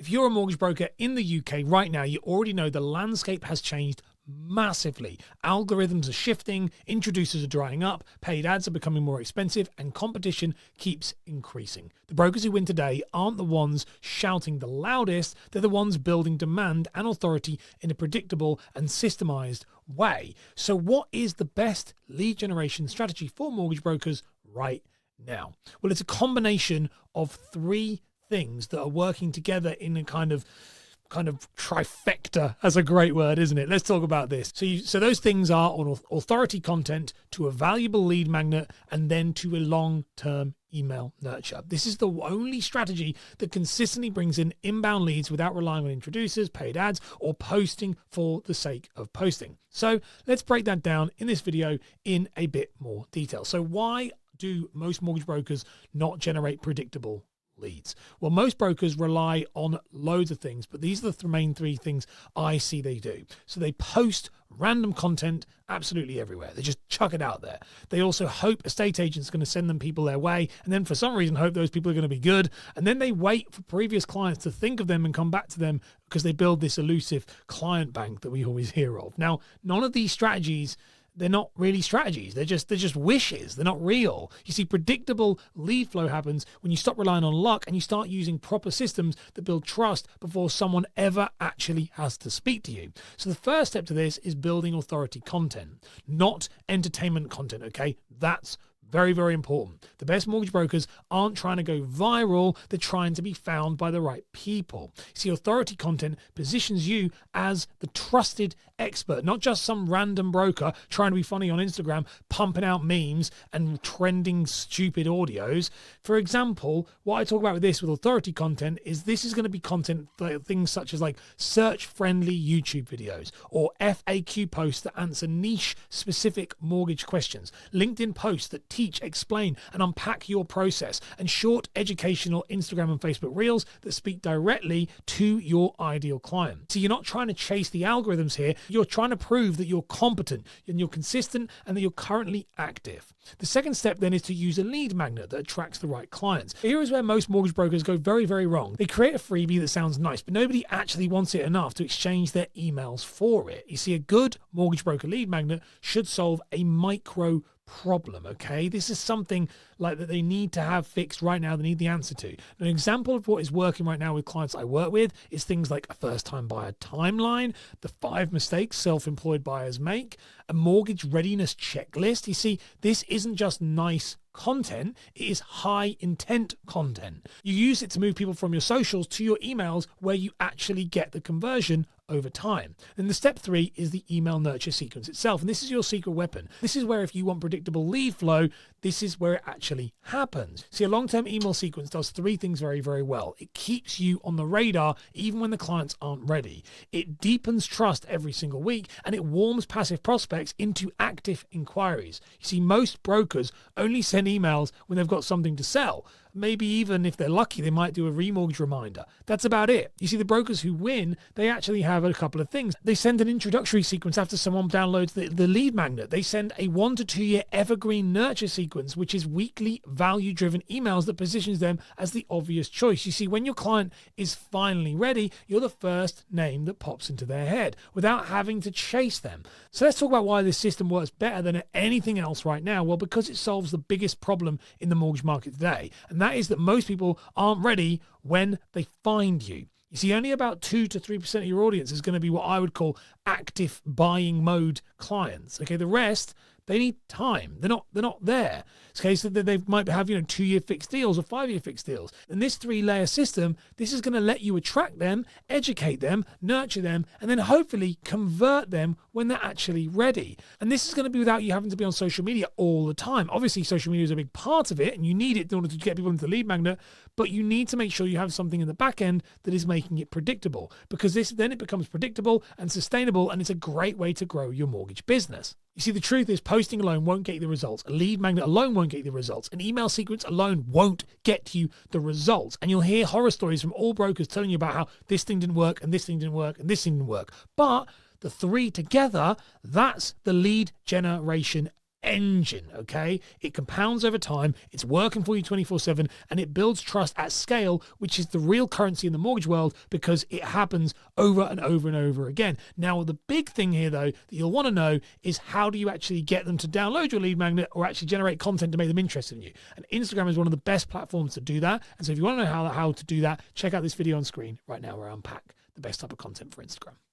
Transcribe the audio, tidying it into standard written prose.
If you're a mortgage broker in the UK right now, you already know the landscape has changed massively. Algorithms are shifting, introducers are drying up, paid ads are becoming more expensive, and competition keeps increasing. The brokers who win today aren't the ones shouting the loudest, they're the ones building demand and authority in a predictable and systemized way. So what is the best lead generation strategy for mortgage brokers right now? Well, it's a combination of three things that are working together in a kind of trifecta. That's a great word, isn't it? Let's talk about this. So those things are on authority content, to a valuable lead magnet, and then to a long-term email nurture. This is the only strategy that consistently brings in inbound leads without relying on introducers, paid ads, or posting for the sake of posting. So let's break that down in this video in a bit more detail. So why do most mortgage brokers not generate predictable leads? Well, most brokers rely on loads of things, but these are the main three things I see they do. So they post random content absolutely everywhere. They just chuck it out there. They also hope estate agents are going to send them people their way, and then for some reason hope those people are going to be good, and then they wait for previous clients to think of them and come back to them because they build this elusive client bank that we always hear of. Now, none of these strategies, they're not really strategies. They're just wishes. They're not real. You see, predictable lead flow happens when you stop relying on luck and you start using proper systems that build trust before someone ever actually has to speak to you. So the first step to this is building authority content, not entertainment content, okay? That's very, very important. The best mortgage brokers aren't trying to go viral. They're trying to be found by the right people. See, authority content positions you as the trusted expert, not just some random broker trying to be funny on Instagram, pumping out memes and trending stupid audios. For example, what I talk about with this with authority content is this is going to be content for things such as like search-friendly YouTube videos or FAQ posts that answer niche specific mortgage questions, LinkedIn posts that teach, explain, and unpack your process, and short educational Instagram and Facebook reels that speak directly to your ideal client. So you're not trying to chase the algorithms here. You're trying to prove that you're competent and you're consistent and that you're currently active. The second step then is to use a lead magnet that attracts the right clients. Here is where most mortgage brokers go very, very wrong. They create a freebie that sounds nice, but nobody actually wants it enough to exchange their emails for it. You see, a good mortgage broker lead magnet should solve a micro problem, okay? This is something like that they need to have fixed right now. They need the answer to. An example of what is working right now with clients I work with is things like a first-time buyer timeline, the 5 mistakes self-employed buyers make, a mortgage readiness checklist. You see, this isn't just nice content, it is high intent content. You use it to move people from your socials to your emails where you actually get the conversion over time. Then the step 3 is the email nurture sequence itself. And this is your secret weapon. This is where if you want predictable lead flow, this is where it actually happens. See, a long-term email sequence does 3 things very, very well. It keeps you on the radar even when the clients aren't ready. It deepens trust every single week, and it warms passive prospects into active inquiries. You see, most brokers only send emails when they've got something to sell. Maybe even if they're lucky, they might do a remortgage reminder. That's about it. You see, the brokers who win, they actually have a couple of things. They send an introductory sequence after someone downloads the lead magnet. They send a 1 to 2 year evergreen nurture sequence, which is weekly value-driven emails that positions them as the obvious choice. You see, when your client is finally ready, you're the first name that pops into their head without having to chase them. So let's talk about why this system works better than anything else right now. Well, because it solves the biggest problem in the mortgage market today, and that is that most people aren't ready when they find you. You see, only about 2 to 3% of your audience is going to be what I would call active buying mode clients. Okay, the rest, they need time. They're not there. Okay, so they might have 2-year fixed deals or 5-year fixed deals. And this 3-layer system, this is going to let you attract them, educate them, nurture them, and then hopefully convert them when they're actually ready. And this is going to be without you having to be on social media all the time. Obviously, social media is a big part of it, and you need it in order to get people into the lead magnet, but you need to make sure you have something in the back end that is making it predictable, because then it becomes predictable and sustainable, and it's a great way to grow your mortgage business. You see, the truth is posting alone won't get you the results. A lead magnet alone won't get you the results. An email sequence alone won't get you the results. And you'll hear horror stories from all brokers telling you about how this thing didn't work and this thing didn't work and this thing didn't work. But the 3 together, that's the lead generation engine, okay? It compounds over time, it's working for you 24/7, and it builds trust at scale, which is the real currency in the mortgage world because it happens over and over and over again. Now, the big thing here, though, that you'll want to know is how do you actually get them to download your lead magnet or actually generate content to make them interested in you? And Instagram is one of the best platforms to do that. And so if you want to know how to do that, check out this video on screen right now where I unpack the best type of content for Instagram.